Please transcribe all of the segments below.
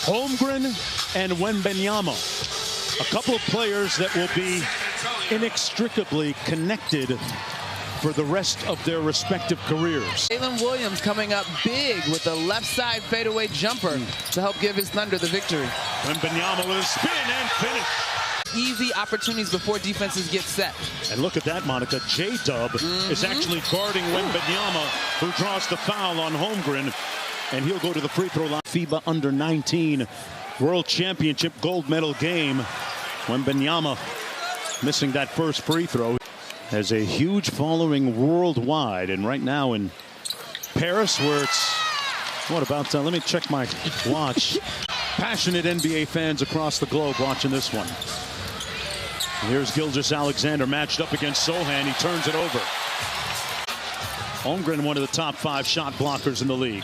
Holmgren and Wembanyama, a couple of players that will be inextricably connected for the rest of their respective careers. Jalen Williams coming up big with a left side fadeaway jumper to help give his Thunder the victory. Wembanyama with a spin and finish. Easy opportunities before defenses get set. And look at that, Monica. J-Dub is actually guarding Wembanyama, who draws the foul on Holmgren, and he'll go to the free throw line. FIBA Under-19 World Championship gold medal game. Wembanyama missing that first free throw. Has a huge following worldwide, and right now in Paris, where it's, what about, let me check my watch. Passionate NBA fans across the globe watching this one. Here's Gilgeous-Alexander matched up against Sohan. He turns it over. Holmgren, one of the top 5 shot blockers in the league.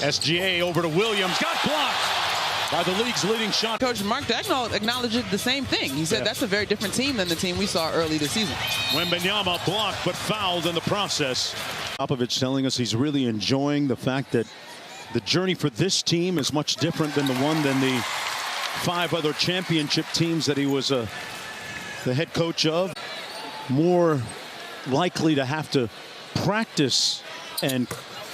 SGA over to Williams, got blocked by the league's leading shot. Coach Mark Dagnall acknowledged the same thing. He said that's a very different team than the team we saw early this season. Wembanyama blocked but fouled in the process. Popovich telling us he's really enjoying the fact that the journey for this team is much different than the 5 other championship teams that he was the head coach of. More likely to have to practice and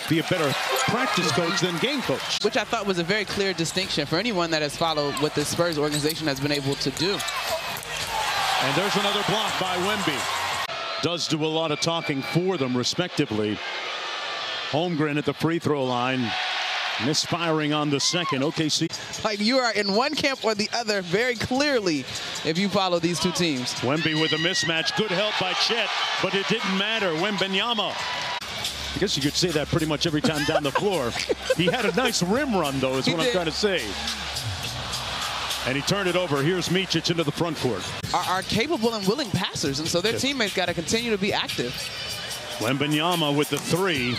be a better practice coach than game coach. Which I thought was a very clear distinction for anyone that has followed what the Spurs organization has been able to do. And there's another block by Wemby. Does do a lot of talking for them, respectively. Holmgren at the free throw line. Misfiring on the second. OKC. Like, you are in one camp or the other very clearly if you follow these two teams. Wemby with a mismatch. Good help by Chet, but it didn't matter. Wembanyama. I guess you could say that pretty much every time down the floor. He had a nice rim run, though, is what I'm trying to say. And he turned it over. Here's Micic into the front court. Are capable and willing passers, and so their teammates got to continue to be active. Wembanyama with the 3.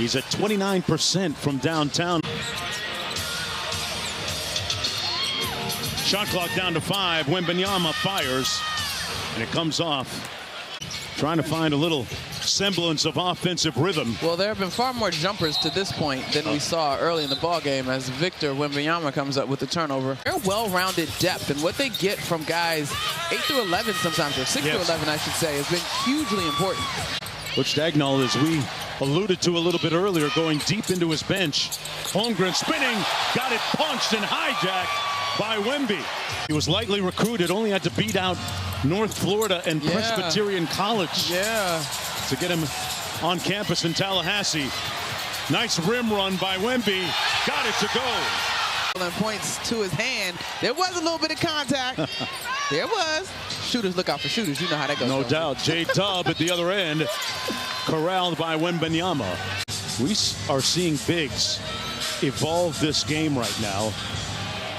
He's at 29% from downtown. Shot clock down to 5. Wembanyama fires, and it comes off. Trying to find a little semblance of offensive rhythm. Well, there have been far more jumpers to this point than we saw early in the ball game as Victor Wembanyama comes up with the turnover. They're well-rounded depth, and what they get from guys 8 through 11 sometimes, or 6 through 11, I should say, has been hugely important. Coach Dagnall, as we alluded to a little bit earlier, going deep into his bench. Holmgren spinning, got it punched and hijacked by Wemby. He was lightly recruited, only had to beat out North Florida and Presbyterian College to get him on campus in Tallahassee. Nice rim run by Wemby, got it to go. And points to his hand. There was a little bit of contact. There was. Shooters look out for shooters. You know how that goes. No doubt. J-Dub at the other end, corralled by Wembanyama. We are seeing bigs evolve this game right now.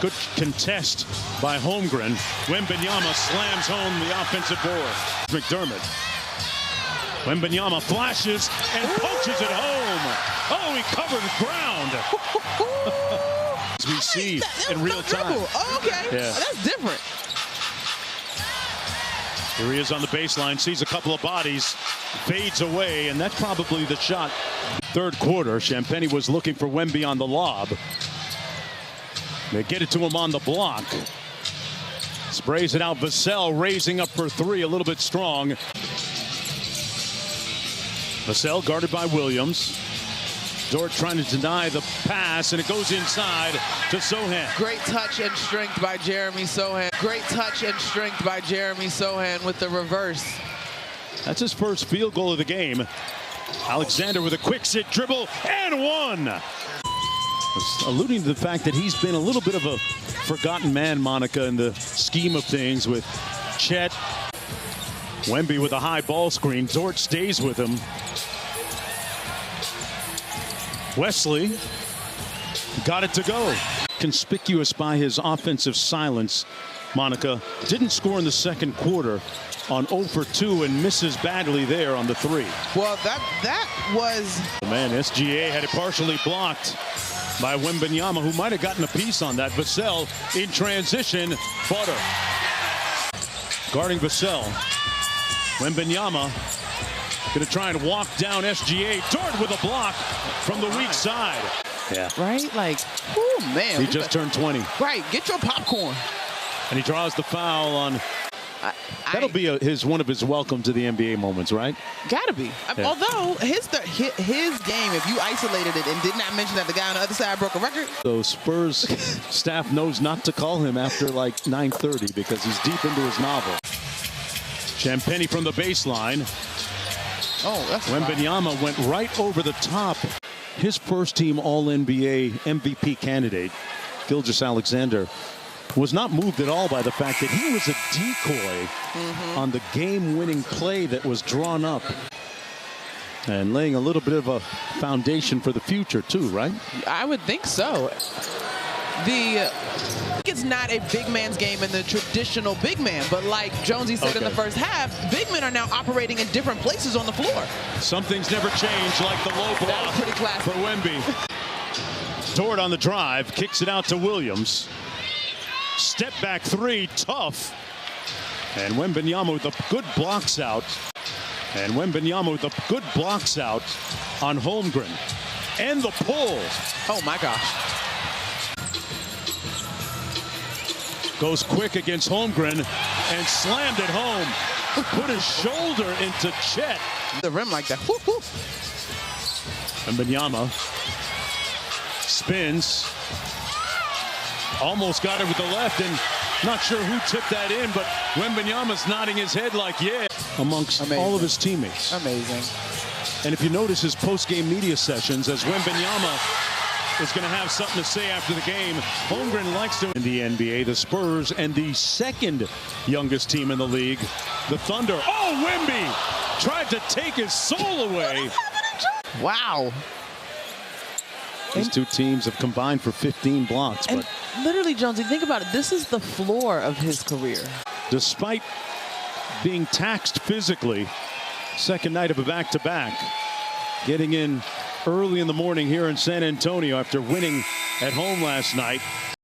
Good contest by Holmgren. Wembanyama slams home the offensive board. McDermott. Wembanyama flashes and punches it home. Oh, he covered ground. As we see in real time. Oh, okay. Yeah. That's different. Here he is on the baseline, sees a couple of bodies, fades away, and that's probably the shot. Third quarter, Champagny was looking for Wemby on the lob. They get it to him on the block. Sprays it out. Vassell raising up for 3, a little bit strong. Vassell guarded by Williams. Dort trying to deny the pass, and it goes inside to Sohan. Great touch and strength by Jeremy Sohan. Great touch and strength by Jeremy Sohan with the reverse. That's his first field goal of the game. Alexander with a quick sit dribble and one. Alluding to the fact that he's been a little bit of a forgotten man, Monica, in the scheme of things with Chet. Wemby with a high ball screen. Dort stays with him. Wesley got it to go. Conspicuous by his offensive silence, Monica. Didn't score in the second quarter on 0 for 2 and misses badly there on the 3. Well, that was... Man, SGA had it partially blocked by Wembanyama, who might have gotten a piece on that. Vassell in transition. Butter. Guarding Vassell. Wembanyama going to try and walk down SGA. Dort with a block from the weak side. Yeah. Right? Like, oh, man. He just turned 20. Right. Get your popcorn. And he draws the foul on... That'll be one of his welcome to the NBA moments, right? Gotta be. Yeah. Although his game, if you isolated it and did not mention that the guy on the other side broke a record. So Spurs staff knows not to call him after like 9:30 because he's deep into his novel. Champagny from the baseline. Oh, that's Wembanyama went right over the top. His first team All-NBA MVP candidate, Gilgeous-Alexander, was not moved at all by the fact that he was a decoy on the game-winning play that was drawn up. And laying a little bit of a foundation for the future, too, right? I would think so. It's not a big man's game in the traditional big man, but like Jonesy said in the first half, big men are now operating in different places on the floor. Some things never change, like the low block. That was pretty classic. For Wemby. Dort on the drive, kicks it out to Williams. Step back three, tough. And Wembanyama with a good blocks out. And Wembanyama with a good blocks out on Holmgren. And the pull. Oh, my gosh. Goes quick against Holmgren and slammed it home. Put his shoulder into Chet. The rim like that. Whoop, whoop. Wembanyama spins. Almost got it with the left, and not sure who tipped that in, but Wembanyama's nodding his head like, yeah, amongst all of his teammates. Amazing. And if you notice his post-game media sessions, as Wembanyama is going to have something to say after the game, Holmgren likes to in the NBA, the Spurs, and the second youngest team in the league, the Thunder. Oh, Wemby tried to take his soul away. Wow. These two teams have combined for 15 blocks. And but literally, Jonesy, think about it. This is the floor of his career. Despite being taxed physically, second night of a back-to-back, getting in early in the morning here in San Antonio after winning at home last night.